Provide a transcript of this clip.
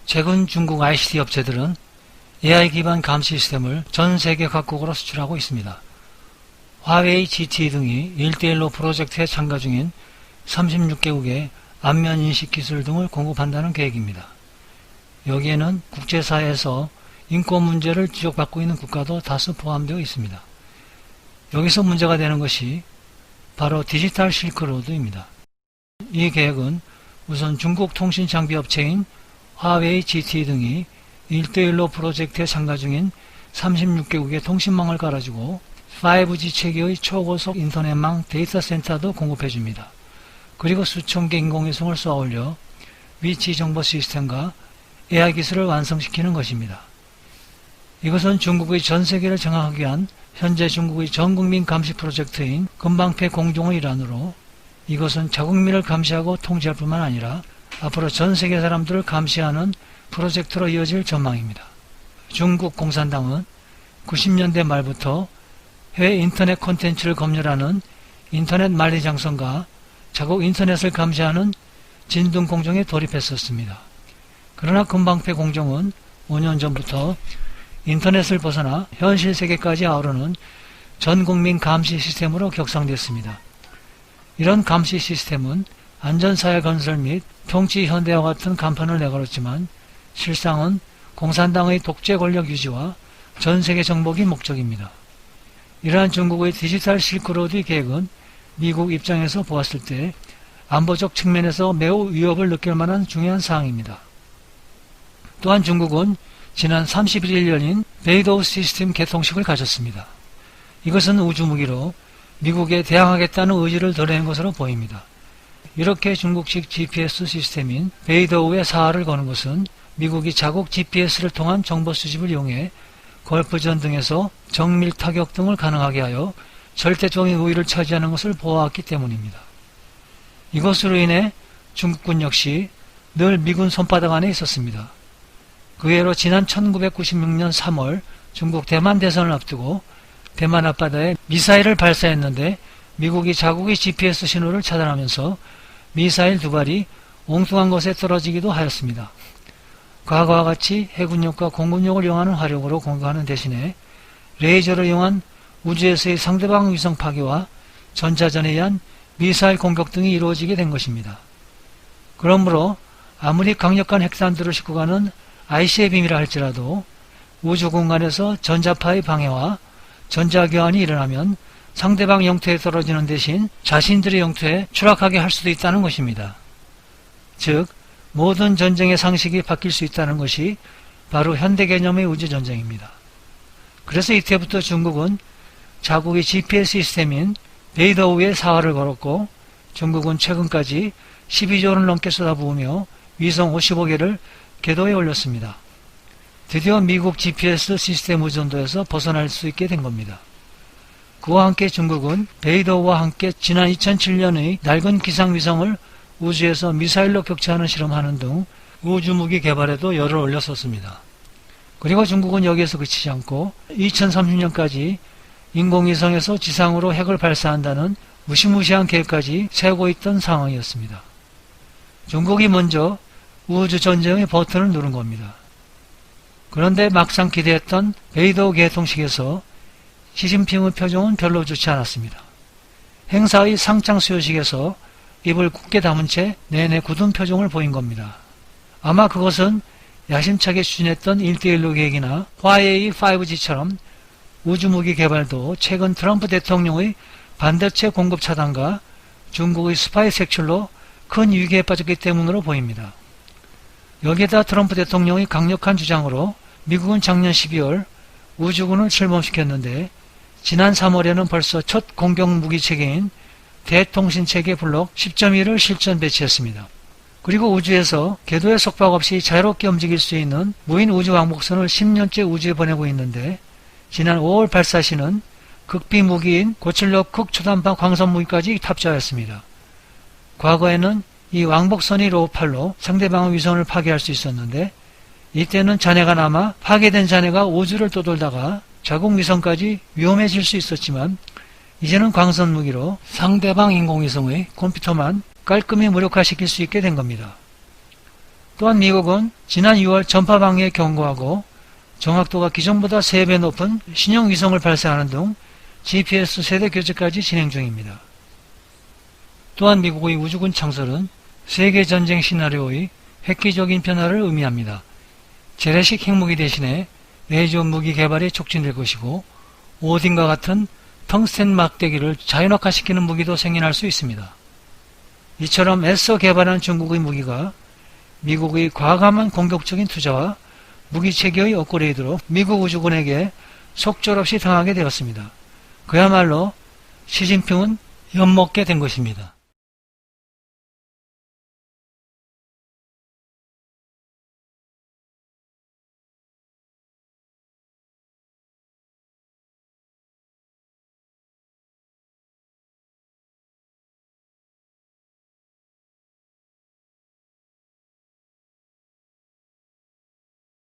최근 중국 ICT 업체들은 AI 기반 감시 시스템을 전 세계 각국으로 수출하고 있습니다. 화웨이, GTE 등이 1대1로 프로젝트에 참가 중인 36개국에 안면인식 기술 등을 공급한다는 계획입니다. 여기에는 국제사회에서 인권 문제를 지적받고 있는 국가도 다수 포함되어 있습니다. 여기서 문제가 되는 것이 바로 디지털 실크로드입니다. 이 계획은 우선 중국 통신 장비 업체인 화웨이, GTE 등이 1대1로 프로젝트에 참가 중인 36개국의 통신망을 깔아주고 5G 체계의 초고속 인터넷망 데이터 센터도 공급해줍니다. 그리고 수천 개 인공위성을 쏘아올려 위치 정보 시스템과 AI 기술을 완성시키는 것입니다. 이것은 중국의 전 세계를 장악하기 위한 현재 중국의 전국민 감시 프로젝트인 금방패 공종의 일환으로 이것은 자국민을 감시하고 통제할 뿐만 아니라 앞으로 전 세계 사람들을 감시하는 프로젝트로 이어질 전망입니다. 중국 공산당은 90년대 말부터 해외 인터넷 콘텐츠를 검열하는 인터넷 만리장성과 자국 인터넷을 감시하는 진동 공정에 돌입했었습니다. 그러나 금방패 공정은 5년 전부터 인터넷을 벗어나 현실 세계까지 아우르는 전국민 감시 시스템으로 격상됐습니다. 이런 감시 시스템은 안전사회 건설 및 통치 현대화 같은 간판을 내걸었지만 실상은 공산당의 독재 권력 유지와 전세계 정복이 목적입니다. 이러한 중국의 디지털 실크로드 계획은 미국 입장에서 보았을 때 안보적 측면에서 매우 위협을 느낄 만한 중요한 사항입니다. 또한 중국은 지난 31일 열린 베이도우 시스템 개통식을 가졌습니다. 이것은 우주무기로 미국에 대항하겠다는 의지를 드러낸 것으로 보입니다. 이렇게 중국식 GPS 시스템인 베이도우에 사활을 거는 것은 미국이 자국 GPS를 통한 정보 수집을 이용해 걸프전 등에서 정밀 타격 등을 가능하게 하여 절대적인 우위를 차지하는 것을 보아왔기 때문입니다. 이것으로 인해 중국군 역시 늘 미군 손바닥 안에 있었습니다. 그 외로 지난 1996년 3월 중국 대만 대선을 앞두고 대만 앞바다에 미사일을 발사했는데 미국이 자국의 GPS 신호를 차단하면서 미사일 2발이 엉뚱한 곳에 떨어지기도 하였습니다. 과거와 같이 해군력과 공군력을 이용하는 화력으로 공격하는 대신에 레이저를 이용한 우주에서의 상대방 위성 파괴와 전자전에 의한 미사일 공격 등이 이루어지게 된 것입니다. 그러므로 아무리 강력한 핵탄두를 싣고 가는 IC의 비밀이라 할지라도 우주 공간에서 전자파의 방해와 전자교환이 일어나면 상대방 영토에 떨어지는 대신 자신들의 영토에 추락하게 할 수도 있다는 것입니다. 즉 모든 전쟁의 상식이 바뀔 수 있다는 것이 바로 현대 개념의 우주전쟁입니다. 그래서 이때부터 중국은 자국의 GPS 시스템인 베이도우에 사활을 걸었고 중국은 최근까지 12조 원을 넘게 쏟아부으며 위성 55개를 궤도에 올렸습니다. 드디어 미국 GPS 시스템 의존도에서 벗어날 수 있게 된 겁니다. 그와 함께 중국은 베이도우와 함께 지난 2007년의 낡은 기상위성을 우주에서 미사일로 격추하는 실험하는 등 우주무기 개발에도 열을 올렸었습니다. 그리고 중국은 여기에서 그치지 않고 2030년까지 인공위성에서 지상으로 핵을 발사한다는 무시무시한 계획까지 세우고 있던 상황이었습니다. 중국이 먼저 우주전쟁의 버튼을 누른 겁니다. 그런데 막상 기대했던 베이도우 개통식에서 시진핑의 표정은 별로 좋지 않았습니다. 행사의 상장 수여식에서 입을 굳게 다문 채 내내 굳은 표정을 보인 겁니다. 아마 그것은 야심차게 추진했던 1대1로 계획이나 화웨이 5G처럼 우주무기 개발도 최근 트럼프 대통령의 반도체 공급 차단과 중국의 스파이 색출로 큰 위기에 빠졌기 때문으로 보입니다. 여기에다 트럼프 대통령의 강력한 주장으로 미국은 작년 12월 우주군을 출범시켰는데 지난 3월에는 벌써 첫 공격무기체계인 대통신체계 블록 10.1을 실전 배치했습니다. 그리고 우주에서 궤도에 속박 없이 자유롭게 움직일 수 있는 무인 우주 왕복선을 10년째 우주에 보내고 있는데 지난 5월 발사 시는 극비무기인 고출력 극초단파 광선무기까지 탑재하였습니다. 과거에는 이 왕복선이 로우팔로 상대방의 위성을 파괴할 수 있었는데 이때는 잔해가 남아 파괴된 잔해가 우주를 떠돌다가 자국 위성까지 위험해질 수 있었지만 이제는 광선무기로 상대방 인공위성의 컴퓨터만 깔끔히 무력화시킬 수 있게 된 겁니다. 또한 미국은 지난 6월 전파 방해에 경고하고 정확도가 기존보다 3배 높은 신형 위성을 발사하는 등 GPS 세대 교체까지 진행 중입니다. 또한 미국의 우주군 창설은 세계전쟁 시나리오의 획기적인 변화를 의미합니다. 재래식 핵무기 대신에 레이저 무기 개발이 촉진될 것이고 오딘과 같은 텅스텐 막대기를 자연학화시키는 무기도 생겨날 수 있습니다. 이처럼 애써 개발한 중국의 무기가 미국의 과감한 공격적인 투자와 무기체계의 업그레이드로 미국 우주군에게 속절없이 당하게 되었습니다. 그야말로 시진핑은 엿먹게 된 것입니다.